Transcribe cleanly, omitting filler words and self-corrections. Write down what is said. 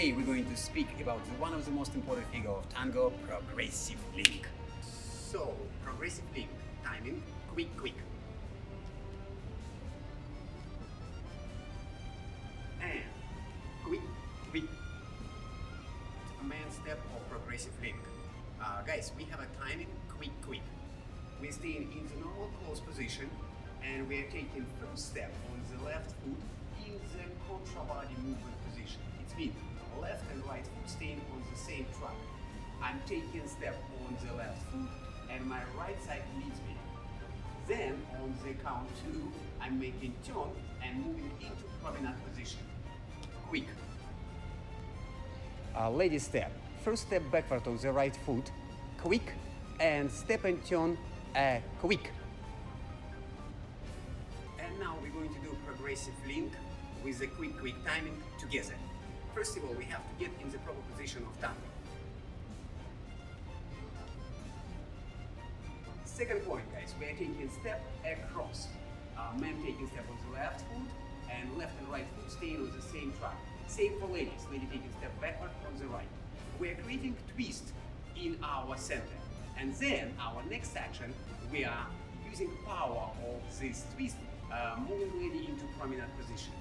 Today we're going to speak about one of the most important figures of tango, progressive link. So, progressive link, timing, quick, quick. And quick, quick. A main step of progressive link. Guys, we have a timing, quick, quick. We're staying in the normal close position and we are taking first step on the left foot in the contra body movement position. It means left and right foot staying on the same track. I'm taking step on the left foot and my right side leads me. Then on the count 2, I'm making turn and moving into promenade position. Quick. Lady step. First step backward on the right foot, quick, and step and turn, quick. And now we're going to do progressive link with the quick, quick timing together. First of all, we have to get in the proper position of tango. Second point, guys, we are taking step across. Men taking step on the left foot and left and right foot staying on the same track. Same for ladies, lady taking step backward on the right. We are creating twist in our center. And then our next action, we are using power of this twist, moving lady into promenade position.